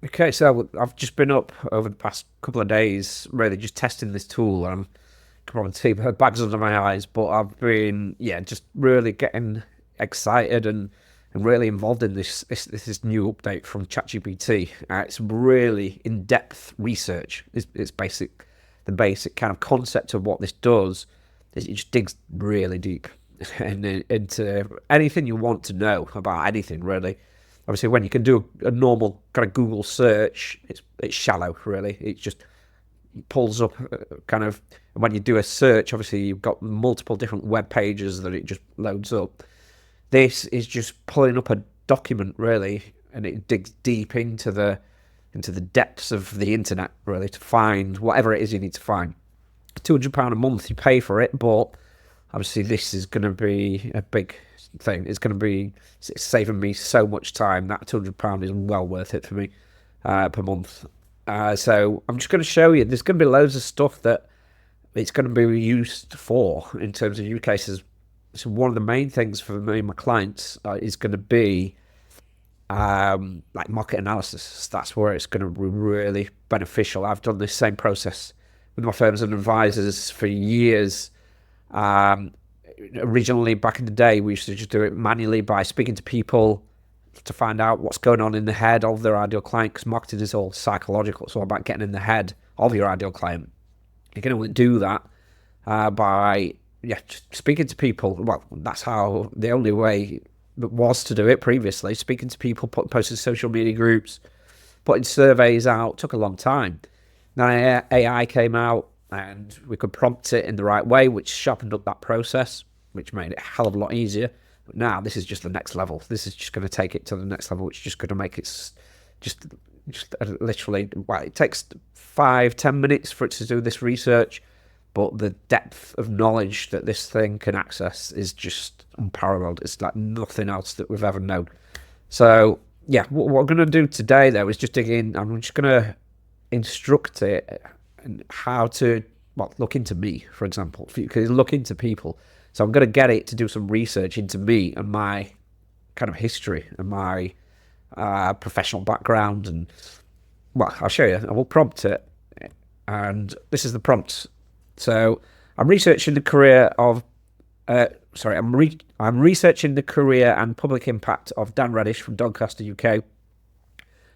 Okay, so I've just been up over the past couple of days, really just testing this tool. And I'm probably see bags under my eyes, but I've been just really getting excited and really involved in this new update from ChatGPT. It's really in depth research. It's the basic kind of concept of what this does is it just digs really deep and into anything you want to know about anything really. Obviously, when you can do a normal kind of Google search, it's shallow really. It just pulls up kind of when you do a search. Obviously, you've got multiple different web pages that it just loads up. This is just pulling up a document really, and it digs deep into the depths of the internet really to find whatever it is you need to find. £200 a month you pay for it, but obviously this is going to be a big thing. It's saving me so much time. That £200 is well worth it for me per month. So I'm just going to show you. There's going to be loads of stuff that it's going to be used for in terms of use cases. So one of the main things for me and my clients is going to be like market analysis. That's where it's going to be really beneficial. I've done this same process with my firms and advisors for years. Originally, back in the day, we used to just do it manually by speaking to people to find out what's going on in the head of their ideal client, because marketing is all psychological. It's all about getting in the head of your ideal client. You can only do that by just speaking to people. Well, that's how the only way that was to do it previously. Speaking to people, posting social media groups, putting surveys out took a long time. Now AI came out and we could prompt it in the right way, which sharpened up that process, which made it a hell of a lot easier. But now this is just the next level. This is just going to take it to the next level, which is just going to make it just literally, well, it takes 5-10 minutes for it to do this research, but the depth of knowledge that this thing can access is just unparalleled. It's like nothing else that we've ever known. So yeah, what we're going to do today though is just dig in. I'm just going to instruct it and how to look into me, for example, because look into people. So I'm going to get it to do some research into me and my kind of history and my professional background. And well, I'll show you. I will prompt it, and this is the prompt. So I'm researching the career of I'm researching the career and public impact of Dan Reddish from Doncaster, UK.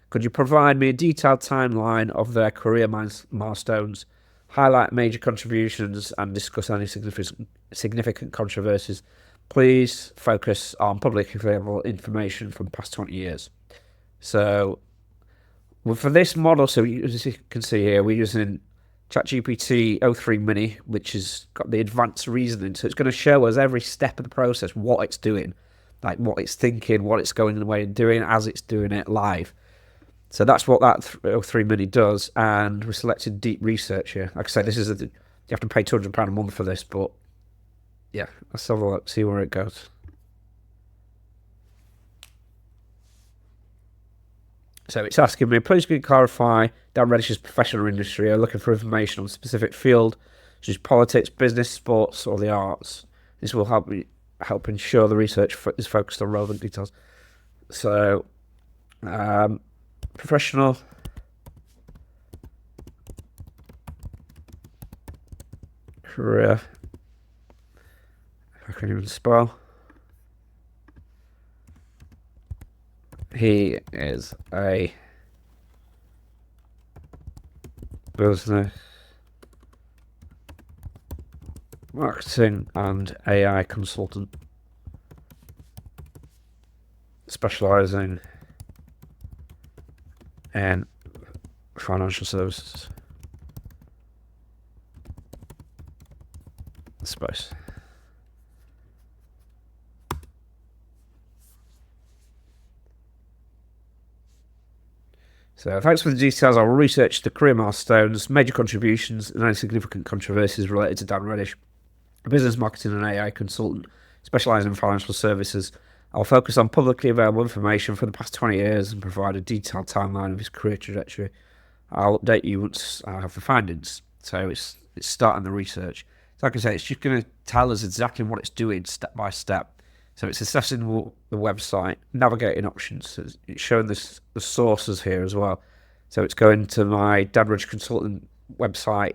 Could you provide me a detailed timeline of their career milestones, highlight major contributions, and discuss any significant controversies? Please focus on publicly available information from past 20 years. So, for this model, so as you can see here, we're using ChatGPT 03 Mini, which has got the advanced reasoning. So it's going to show us every step of the process, what it's doing, like what it's thinking, what it's going away and doing as it's doing it live. So that's what that 03 Mini does, and we selected deep research here. Like I say, this is you have to pay £200 a month for this, but yeah, let's have a look, see where it goes. So it's asking me, please can you clarify Dan Reddish's professional industry? Are looking for information on a specific field, such as politics, business, sports, or the arts. This will help ensure the research is focused on relevant details. So, professional career. I can't even spell. He is a business marketing and AI consultant specializing in financial services. I suppose. So thanks for the details. I'll research the career milestones, major contributions, and any significant controversies related to Dan Reddish, a business marketing and AI consultant specialising in financial services. I'll focus on publicly available information for the past 20 years and provide a detailed timeline of his career trajectory. I'll update you once I have the findings. So it's starting the research. So like I say, it's just going to tell us exactly what it's doing step by step. So it's assessing the website, navigating options. So it's showing the sources here as well. So it's going to my Dan Reddish Consultant website.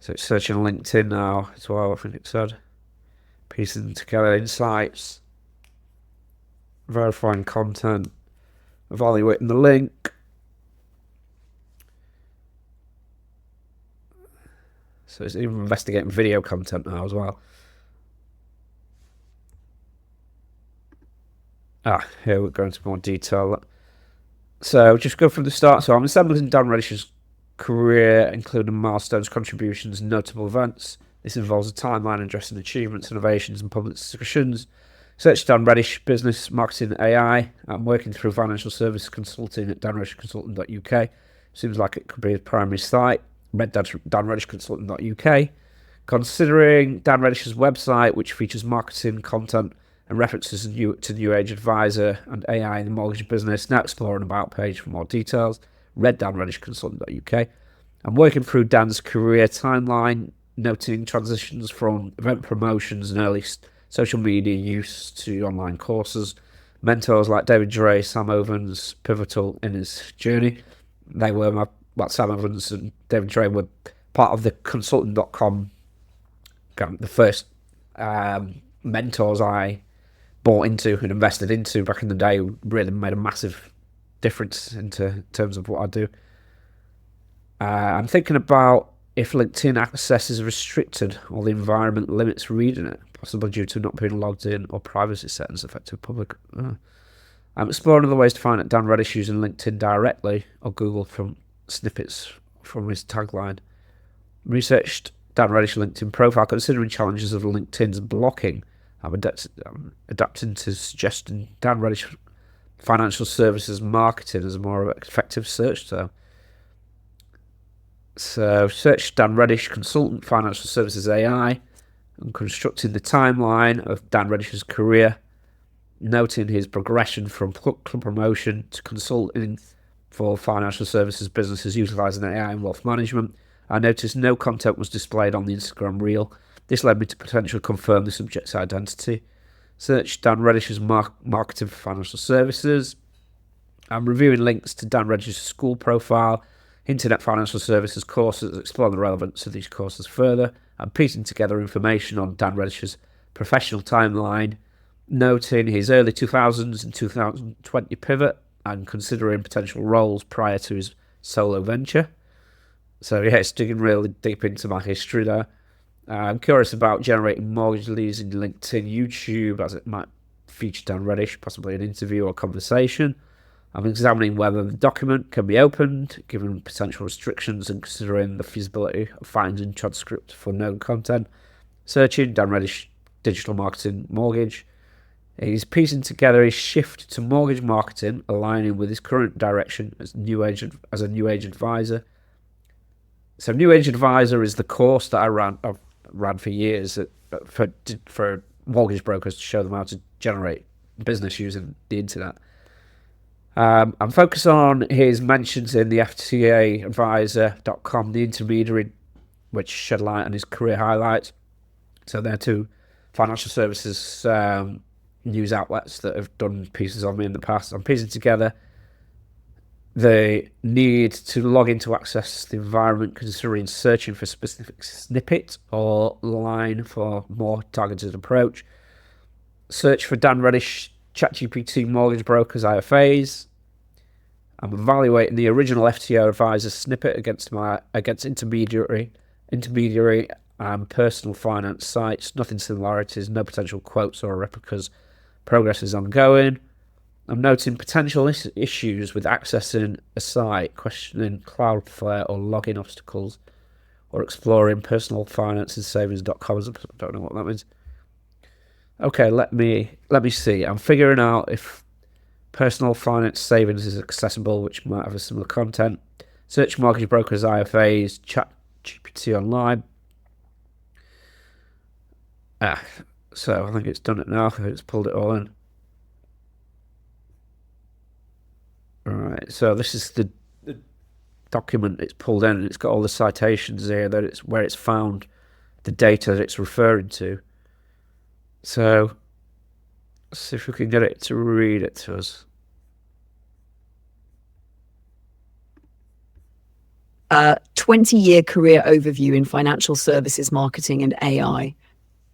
So it's searching LinkedIn now as well, I think it said. Piecing together insights, verifying content, evaluating the link. So it's even investigating video content now as well. Here we're going into more detail. So just go from the start. So I'm assembling Dan Reddish's career, including milestones, contributions, and notable events. This involves a timeline addressing achievements, innovations, and public discussions. Search Dan Reddish, business, marketing, AI. I'm working through financial service consulting at danreddishconsultant.uk. Seems like it could be a primary site. Read danreddishconsultant.uk. Considering Dan Reddish's website, which features marketing, content, and references to New Age Advisor and AI in the mortgage business. Now explore an about page for more details. Read danreddishconsultant.uk. I'm working through Dan's career timeline, noting transitions from event promotions and early social media use to online courses. Mentors like David Dre, Sam Ovens, pivotal in his journey. They were Sam Ovens and David Dre were part of the consultant.com, the first mentors I bought into and invested into back in the day. Really made a massive difference in terms of what I do. I'm thinking about if LinkedIn access is restricted or the environment limits reading it, possibly due to not being logged in or privacy settings affected public. I'm exploring other ways to find out Dan Reddish using LinkedIn directly or Google from snippets from his tagline. Researched Dan Reddish LinkedIn profile, considering challenges of LinkedIn's blocking. I'm adapting to suggesting Dan Reddish financial services marketing as a more effective search term. So search Dan Reddish Consultant Financial Services AI and constructing the timeline of Dan Reddish's career, noting his progression from promotion to consulting for financial services businesses utilising AI and wealth management. I noticed no content was displayed on the Instagram reel. This led me to potentially confirm the subject's identity. Search Dan Reddish's marketing for financial services. I'm reviewing links to Dan Reddish's school profile, internet financial services courses, exploring the relevance of these courses further. I'm piecing together information on Dan Reddish's professional timeline, noting his early 2000s and 2020 pivot, and considering potential roles prior to his solo venture. So yeah, it's digging really deep into my history there. I'm curious about generating mortgage leads in LinkedIn, YouTube, as it might feature Dan Reddish, possibly an interview or conversation. I'm examining whether the document can be opened, given potential restrictions, and considering the feasibility of finding transcript for known content. Searching Dan Reddish digital marketing mortgage. He's piecing together his shift to mortgage marketing, aligning with his current direction as a new age advisor. So, New Age Advisor is the course that I've ran for years for mortgage brokers to show them how to generate business using the internet. I'm focused on his mentions in the FTAadvisor.com, the intermediary, which shed light on his career highlights. So they're two financial services news outlets that have done pieces on me in the past. I'm piecing together the need to log in to access the environment, considering searching for specific snippet or line for more targeted approach. Search for Dan Reddish ChatGPT mortgage brokers IFAs. I'm evaluating the original FTO advisor snippet against intermediary and personal finance sites. Nothing similarities, no potential quotes or replicas. Progress is ongoing. I'm noting potential issues with accessing a site, questioning Cloudflare or login obstacles, or exploring personalfinanceandsavings.com. I don't know what that means. Okay, let me see. I'm figuring out if personal finance savings is accessible, which might have a similar content. Search mortgage brokers, IFAs, ChatGPT online. So I think it's done it now. It's pulled it all in. Alright, so this is the document it's pulled in, and it's got all the citations here that it's where it's found the data that it's referring to. So let's see if we can get it to read it to us. 20-year career overview in financial services marketing and AI.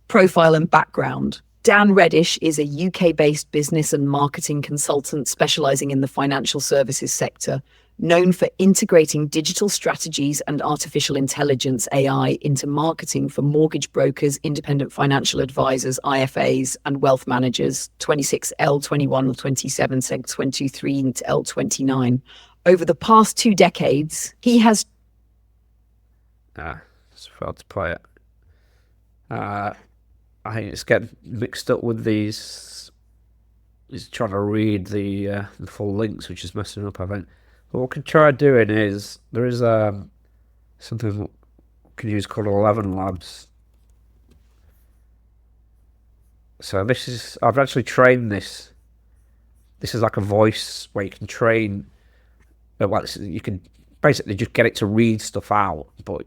Profile and background. Dan Reddish is a UK-based business and marketing consultant specializing in the financial services sector, known for integrating digital strategies and artificial intelligence AI into marketing for mortgage brokers, independent financial advisors, IFAs, and wealth managers. 26 L21 27 Seg 23 to L29. Over the past 2 decades, he has Just failed to play it. I think it's getting mixed up with these. He's trying to read the full links, which is messing up, I think. But what we can try doing is there is something we can use called 11 Labs. So this is, I've actually trained this. This is like a voice where you can train. Well, you can basically just get it to read stuff out, but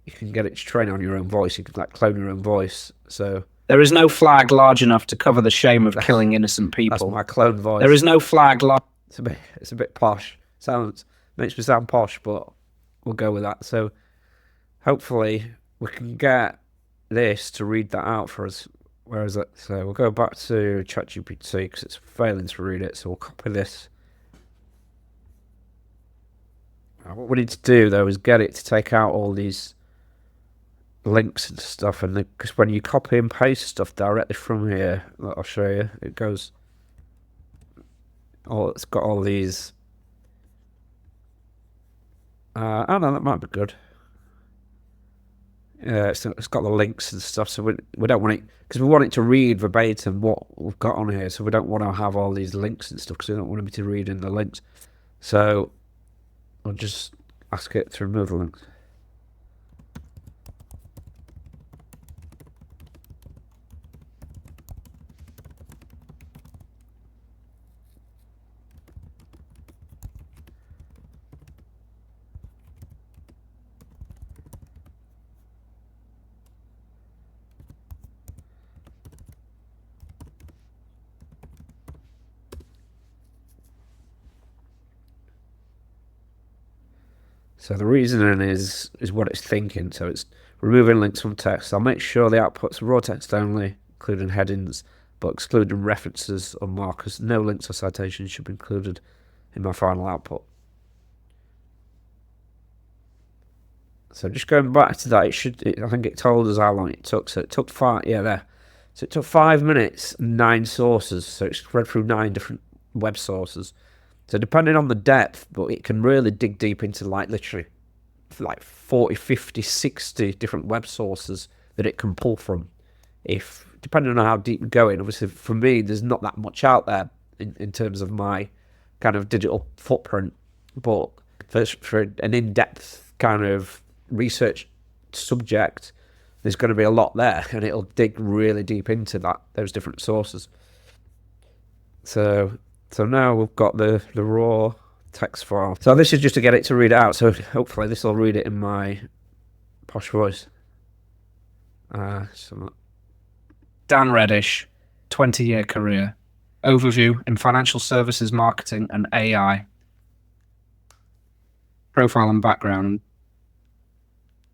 you can get it to train on your own voice. You can like clone your own voice. So there is no flag large enough to cover the shame of killing innocent people. that's my clone voice. There is no flag large. It's a bit posh. Makes me sound posh, but we'll go with that. So hopefully we can get this to read that out for us. Where is it? So we'll go back to ChatGPT because it's failing to read it. So we'll copy this. What we need to do though is get it to take out all these links and stuff, and because when you copy and paste stuff directly from here, I'll show you, it goes. Oh, it's got all these. Oh no, that might be good. Yeah, it's got the links and stuff, so we don't want it because we want it to read verbatim what we've got on here. So we don't want to have all these links and stuff because we don't want it to read in the links. So I'll just ask it to remove the links. So the reasoning is what it's thinking. So it's removing links from text. I'll make sure the output's raw text only, including headings, but excluding references or markers. No links or citations should be included in my final output. So just going back to that, I think it told us how long it took. So it took 5 minutes and 9 sources. So it's read through 9 different web sources. So depending on the depth, but it can really dig deep into literally 40, 50, 60 different web sources that it can pull from. Depending on how deep we're going, obviously for me, there's not that much out there in terms of my kind of digital footprint. But for an in-depth kind of research subject, there's going to be a lot there, and it'll dig really deep into those different sources. So now we've got the raw text file. So this is just to get it to read it out. So hopefully this will read it in my posh voice. Dan Reddish, 20-year career. Overview in financial services marketing and AI. Profile and background.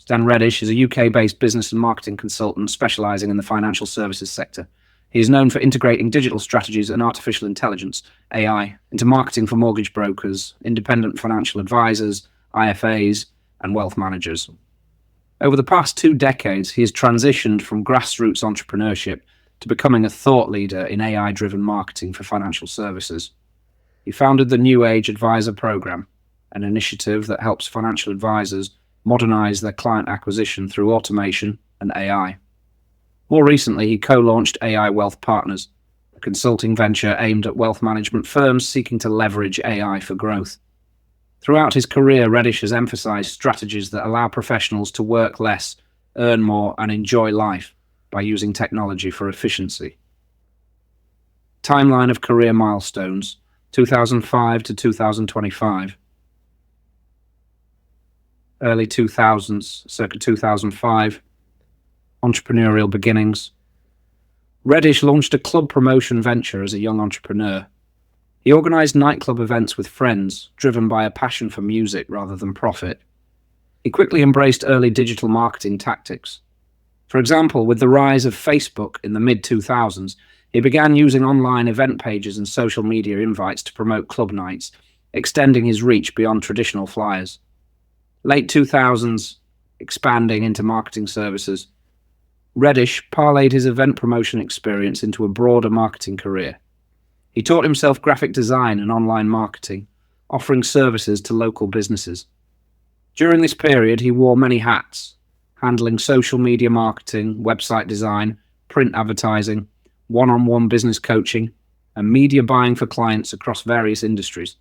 Dan Reddish is a UK-based business and marketing consultant specializing in the financial services sector. He is known for integrating digital strategies and artificial intelligence, AI, into marketing for mortgage brokers, independent financial advisors, IFAs, and wealth managers. Over the past 2 decades, he has transitioned from grassroots entrepreneurship to becoming a thought leader in AI-driven marketing for financial services. He founded the New Age Advisor Program, an initiative that helps financial advisors modernize their client acquisition through automation and AI. More recently, he co-launched AI Wealth Partners, a consulting venture aimed at wealth management firms seeking to leverage AI for growth. Throughout his career, Reddish has emphasized strategies that allow professionals to work less, earn more, and enjoy life by using technology for efficiency. Timeline of career milestones, 2005 to 2025. Early 2000s, circa 2005. entrepreneurial beginnings. Reddish launched a club promotion venture as a young entrepreneur. He organised nightclub events with friends, driven by a passion for music rather than profit. He quickly embraced early digital marketing tactics. For example, with the rise of Facebook in the mid-2000s, he began using online event pages and social media invites to promote club nights, extending his reach beyond traditional flyers. Late 2000s, expanding into marketing services, Reddish parlayed his event promotion experience into a broader marketing career. He taught himself graphic design and online marketing, offering services to local businesses. During this period, he wore many hats, handling social media marketing, website design, print advertising, one-on-one business coaching, and media buying for clients across various industries.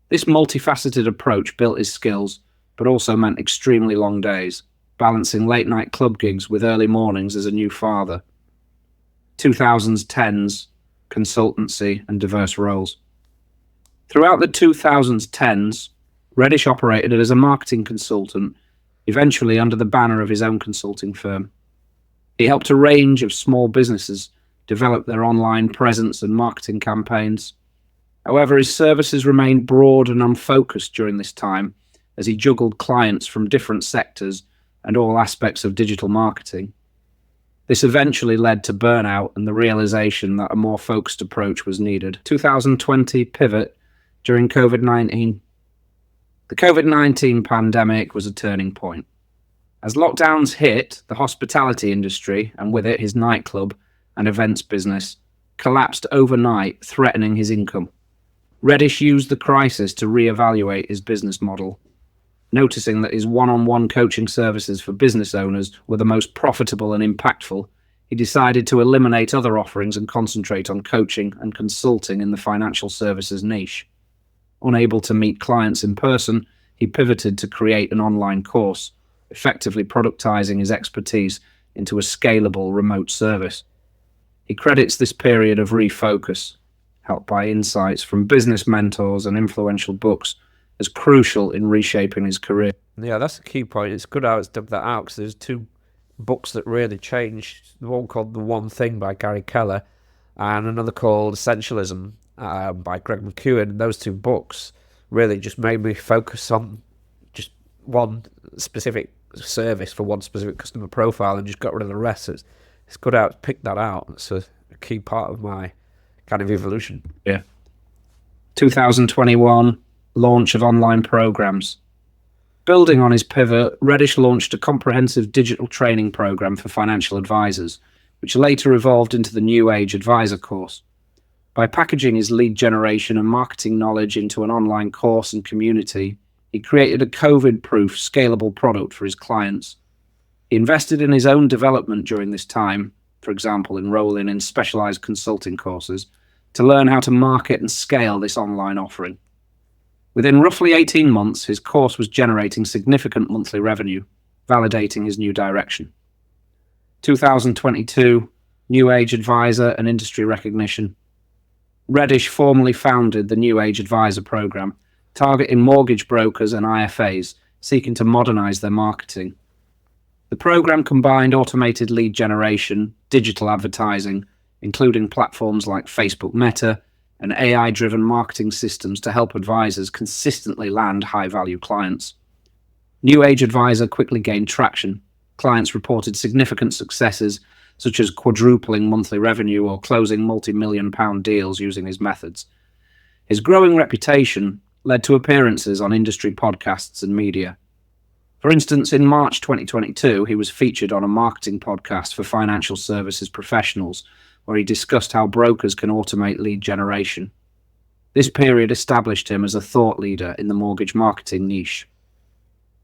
This multifaceted approach built his skills, but also meant extremely long days, balancing late-night club gigs with early mornings as a new father. 2010s, consultancy, and diverse roles. Throughout the 2010s, Reddish operated as a marketing consultant, eventually under the banner of his own consulting firm. He helped a range of small businesses develop their online presence and marketing campaigns. However, his services remained broad and unfocused during this time as he juggled clients from different sectors and all aspects of digital marketing. This eventually led to burnout and the realization that a more focused approach was needed. 2020 pivot during COVID-19. The COVID-19 pandemic was a turning point. As lockdowns hit, the hospitality industry, and with it his nightclub and events business, collapsed overnight, threatening his income. Reddish used the crisis to reevaluate his business model. Noticing that his one-on-one coaching services for business owners were the most profitable and impactful, he decided to eliminate other offerings and concentrate on coaching and consulting in the financial services niche. Unable to meet clients in person, he pivoted to create an online course, effectively productizing his expertise into a scalable remote service. He credits this period of refocus, helped by insights from business mentors and influential books, as crucial in reshaping his career. Yeah, that's a key point. It's good how it's dug that out, because there's two books that really changed. One called The One Thing by Gary Keller, and another called Essentialism by Greg McKeown. Those two books really just made me focus on just one specific service for one specific customer profile and just got rid of the rest. It's good how it's picked that out. It's a key part of my kind of evolution. Yeah. 2021, launch of online programs. Building on his pivot, Reddish launched a comprehensive digital training program for financial advisors, which later evolved into the New Age Advisor course. By packaging his lead generation and marketing knowledge into an online course and community, he created a COVID-proof, scalable product for his clients. He invested in his own development during this time, for example, enrolling in specialized consulting courses, to learn how to market and scale this online offering. Within roughly 18 months, his course was generating significant monthly revenue, validating his new direction. 2022, New Age Advisor and industry recognition. Reddish formally founded the New Age Advisor program, targeting mortgage brokers and IFAs seeking to modernize their marketing. The program combined automated lead generation, digital advertising, including platforms like Facebook Meta, and AI-driven marketing systems to help advisors consistently land high-value clients. New Age Advisor quickly gained traction. Clients reported significant successes, such as quadrupling monthly revenue or closing multi-million-pound deals using his methods. His growing reputation led to appearances on industry podcasts and media. For instance, in March 2022, he was featured on a marketing podcast for financial services professionals, where he discussed how brokers can automate lead generation. This period established him as a thought leader in the mortgage marketing niche.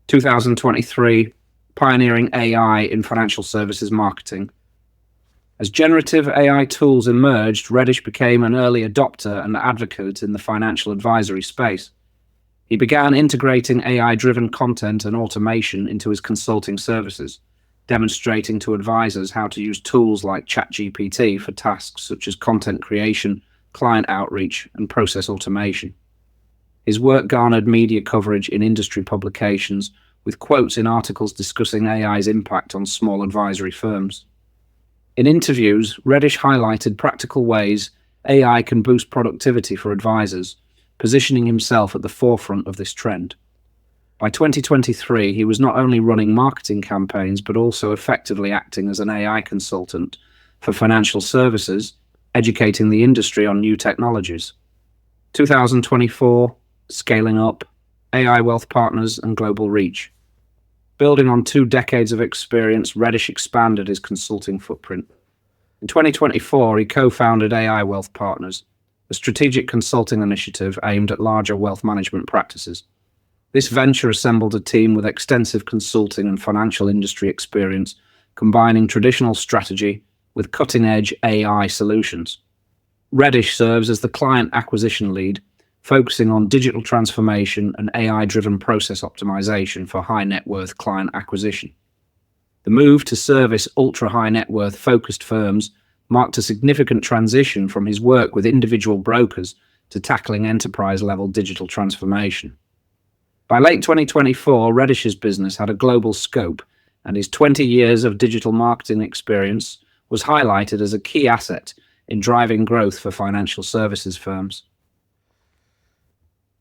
2023, pioneering AI in financial services marketing. As generative AI tools emerged, Reddish became an early adopter and advocate in the financial advisory space. He began integrating AI-driven content and automation into his consulting services, demonstrating to advisors how to use tools like ChatGPT for tasks such as content creation, client outreach, and process automation. His work garnered media coverage in industry publications, with quotes in articles discussing AI's impact on small advisory firms. In interviews, Reddish highlighted practical ways AI can boost productivity for advisors, positioning himself at the forefront of this trend. By 2023, he was not only running marketing campaigns, but also effectively acting as an AI consultant for financial services, educating the industry on new technologies. 2024, scaling up, AI wealth partners and global reach. Building on 2 decades of experience, Reddish expanded his consulting footprint. In 2024, he co-founded AI Wealth Partners, a strategic consulting initiative aimed at larger wealth management practices. This venture assembled a team with extensive consulting and financial industry experience, combining traditional strategy with cutting-edge AI solutions. Reddish serves as the client acquisition lead, focusing on digital transformation and AI-driven process optimization for high-net-worth client acquisition. The move to service ultra-high-net-worth focused firms marked a significant transition from his work with individual brokers to tackling enterprise-level digital transformation. By late 2024, Reddish's business had a global scope, and his 20 years of digital marketing experience was highlighted as a key asset in driving growth for financial services firms.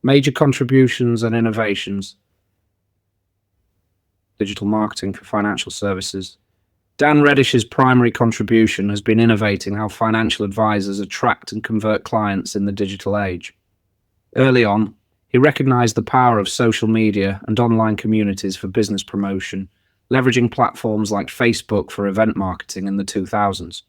Major contributions and innovations. Digital marketing for financial services. Dan Reddish's primary contribution has been innovating how financial advisors attract and convert clients in the digital age. Early on, he recognized the power of social media and online communities for business promotion, leveraging platforms like Facebook for event marketing in the 2000s.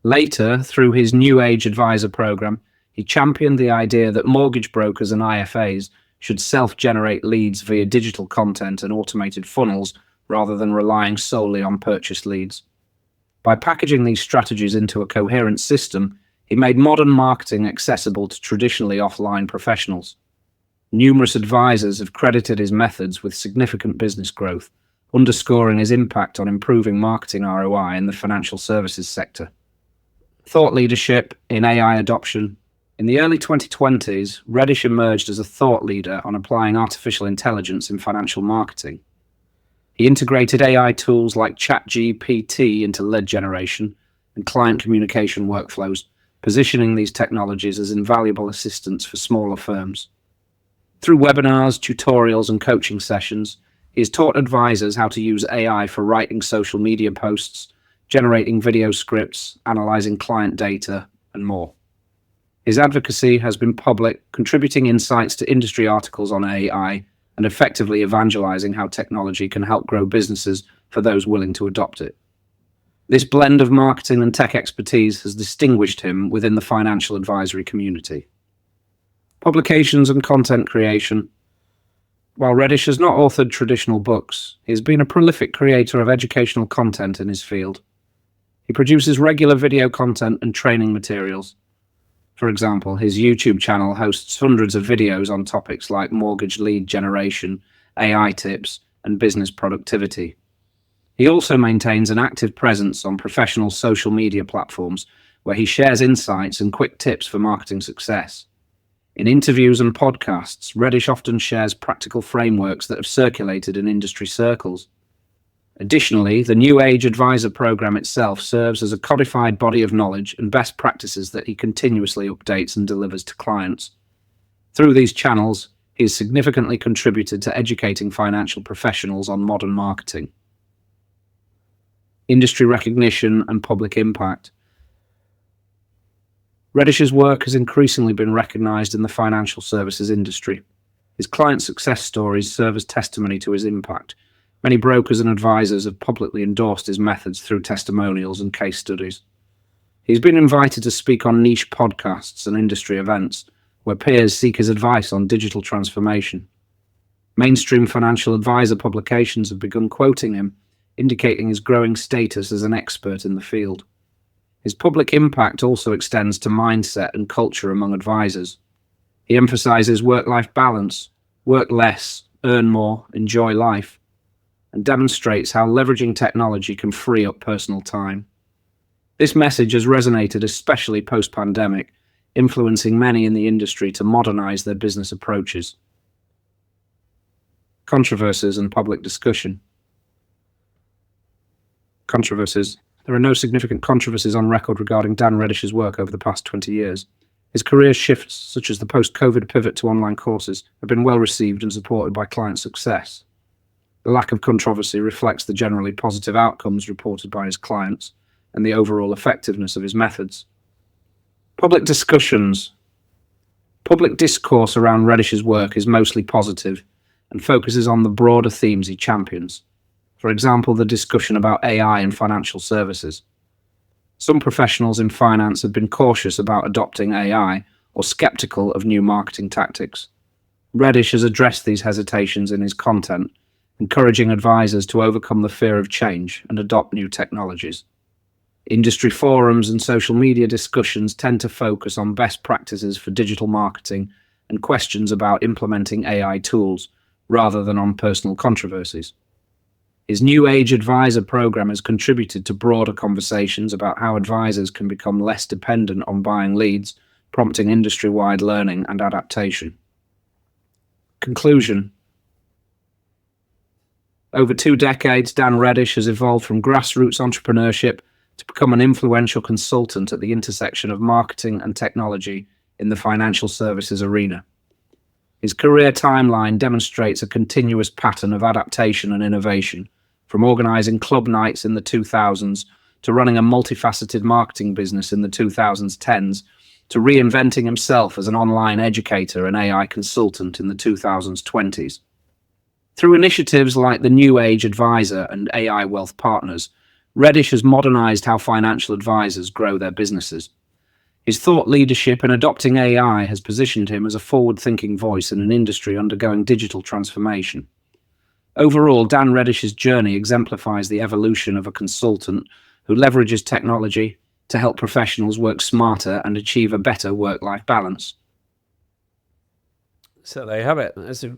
Later, through his New Age Advisor program, he championed the idea that mortgage brokers and IFAs should self-generate leads via digital content and automated funnels rather than relying solely on purchased leads. By packaging these strategies into a coherent system, he made modern marketing accessible to traditionally offline professionals. Numerous advisors have credited his methods with significant business growth, underscoring his impact on improving marketing ROI in the financial services sector. Thought leadership in AI adoption. In the early 2020s, Reddish emerged as a thought leader on applying artificial intelligence in financial marketing. He integrated AI tools like ChatGPT into lead generation and client communication workflows, positioning these technologies as invaluable assistants for smaller firms. Through webinars, tutorials, and coaching sessions, he has taught advisors how to use AI for writing social media posts, generating video scripts, analyzing client data, and more. His advocacy has been public, contributing insights to industry articles on AI and effectively evangelizing how technology can help grow businesses for those willing to adopt it. This blend of marketing and tech expertise has distinguished him within the financial advisory community. Publications and content creation. While Reddish has not authored traditional books, he has been a prolific creator of educational content in his field. He produces regular video content and training materials. For example, his YouTube channel hosts hundreds of videos on topics like mortgage lead generation, AI tips, and business productivity. He also maintains an active presence on professional social media platforms where he shares insights and quick tips for marketing success. In interviews and podcasts, Reddish often shares practical frameworks that have circulated in industry circles. Additionally, the New Age Advisor program itself serves as a codified body of knowledge and best practices that he continuously updates and delivers to clients. Through these channels, he has significantly contributed to educating financial professionals on modern marketing. Industry recognition and public impact. Reddish's work has increasingly been recognized in the financial services industry. His client success stories serve as testimony to his impact. Many brokers and advisors have publicly endorsed his methods through testimonials and case studies. He's been invited to speak on niche podcasts and industry events, where peers seek his advice on digital transformation. Mainstream financial advisor publications have begun quoting him, indicating his growing status as an expert in the field. His public impact also extends to mindset and culture among advisors. He emphasizes work-life balance, work less, earn more, enjoy life, and demonstrates how leveraging technology can free up personal time. This message has resonated especially post-pandemic, influencing many in the industry to modernize their business approaches. Controversies and public discussion. Controversies. There are no significant controversies on record regarding Dan Reddish's work over the past 20 years. His career shifts, such as the post-COVID pivot to online courses, have been well received and supported by client success. The lack of controversy reflects the generally positive outcomes reported by his clients and the overall effectiveness of his methods. Public discussions. Public discourse around Reddish's work is mostly positive and focuses on the broader themes he champions. For example, the discussion about AI in financial services. Some professionals in finance have been cautious about adopting AI or skeptical of new marketing tactics. Reddish has addressed these hesitations in his content, encouraging advisors to overcome the fear of change and adopt new technologies. Industry forums and social media discussions tend to focus on best practices for digital marketing and questions about implementing AI tools, rather than on personal controversies. His New Age Advisor program has contributed to broader conversations about how advisors can become less dependent on buying leads, prompting industry-wide learning and adaptation. Conclusion. Over 2 decades, Dan Reddish has evolved from grassroots entrepreneurship to become an influential consultant at the intersection of marketing and technology in the financial services arena. His career timeline demonstrates a continuous pattern of adaptation and innovation, from organizing club nights in the 2000s to running a multifaceted marketing business in the 2010s to reinventing himself as an online educator and AI consultant in the 2020s. Through initiatives like the New Age Advisor and AI Wealth Partners, Reddish has modernized how financial advisors grow their businesses. His thought leadership in adopting AI has positioned him as a forward-thinking voice in an industry undergoing digital transformation. Overall, Dan Reddish's journey exemplifies the evolution of a consultant who leverages technology to help professionals work smarter and achieve a better work-life balance. So there you have it. There's a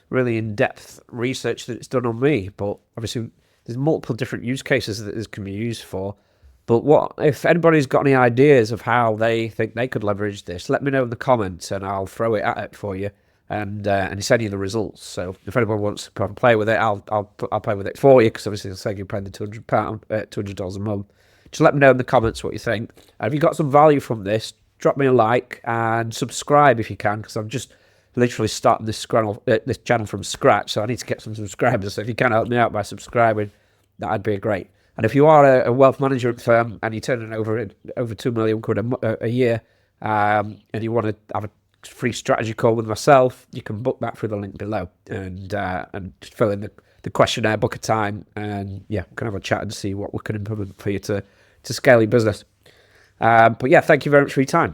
really in-depth research that it's done on me, but obviously there's multiple different use cases that this can be used for. But what if anybody's got any ideas of how they think they could leverage this? Let me know in the comments, and I'll throw it at it for you, and send you the results. So if anyone wants to play with it, I'll play with it for you, because obviously I'll say you're paying the $200 a month. Just let me know in the comments what you think. And if you got some value from this, drop me a like and subscribe if you can, because I'm just literally starting this channel from scratch, so I need to get some subscribers. So if you can help me out by subscribing, that'd be great. And if you are a wealth management firm and you're turning over £2 million a year, and you want to have a free strategy call with myself, you can book that through the link below, and just fill in the questionnaire, book a time, and yeah, we can have a chat and see what we can implement for you to scale your business. But yeah, thank you very much for your time.